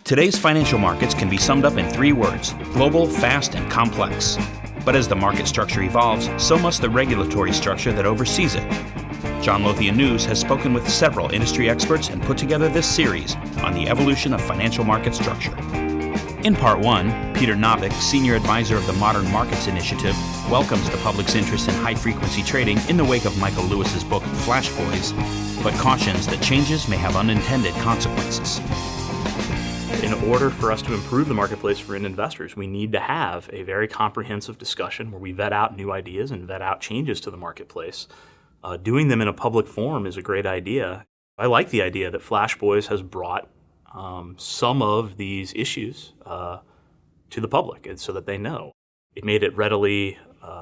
Today's financial markets can be summed up in 3 words: global, fast, and complex. But as the market structure evolves, so must the regulatory structure that oversees it. John Lothian News has spoken with several industry experts and put together this series on the evolution of financial market structure. In Part 1, Peter Nabicht, Senior Advisor of the Modern Markets Initiative, welcomes the public's interest in high-frequency trading in the wake of Michael Lewis's book, Flash Boys, but cautions that changes may have unintended consequences. In order for us to improve the marketplace for investors, we need to have a very comprehensive discussion where we vet out new ideas and vet out changes to the marketplace. Doing them in a public forum is a great idea. I like the idea that Flash Boys has brought some of these issues to the public so that they know. It made it readily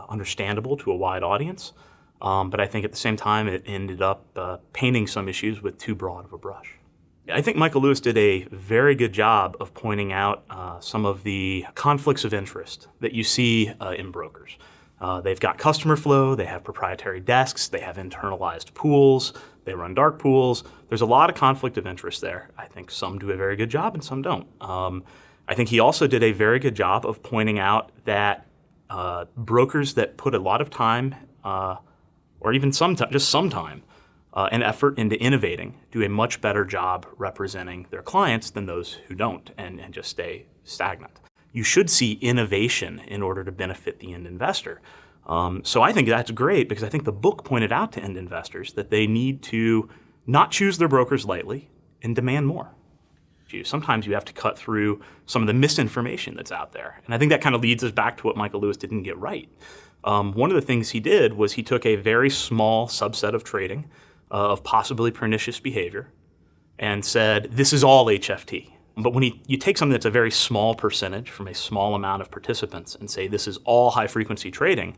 understandable to a wide audience, but I think at the same time it ended up painting some issues with too broad of a brush. I think Michael Lewis did a very good job of pointing out some of the conflicts of interest that you see in brokers. They've got customer flow, they have proprietary desks, they have internalized pools, they run dark pools. There's a lot of conflict of interest there. I think some do a very good job and some don't. I think he also did a very good job of pointing out that brokers that put a lot of time, or even some time, and effort into innovating do a much better job representing their clients than those who don't and just stay stagnant. You should see innovation in order to benefit the end investor. So I think that's great because I think the book pointed out to end investors that they need to not choose their brokers lightly and demand more. Sometimes you have to cut through some of the misinformation that's out there. And I think that kind of leads us back to what Michael Lewis didn't get right. One of the things he did was he took a very small subset of trading of possibly pernicious behavior and said, this is all HFT. But when you take something that's a very small percentage from a small amount of participants and say this is all high-frequency trading,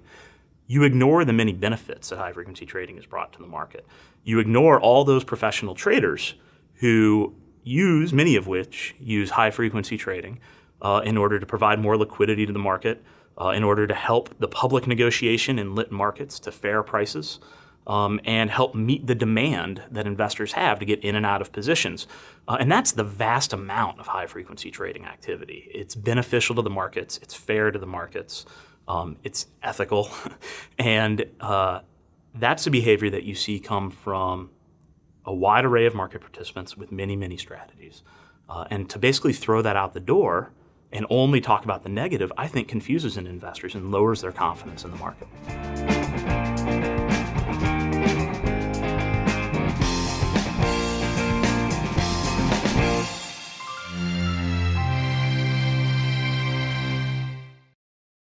you ignore the many benefits that high-frequency trading has brought to the market. You ignore all those professional traders who many of which use high-frequency trading in order to provide more liquidity to the market, in order to help the public negotiation in lit markets to fair prices, and help meet the demand that investors have to get in and out of positions. And that's the vast amount of high-frequency trading activity. It's beneficial to the markets, it's fair to the markets, it's ethical, and that's the behavior that you see come from a wide array of market participants with many, many strategies. And to basically throw that out the door and only talk about the negative, I think confuses investors and lowers their confidence in the market.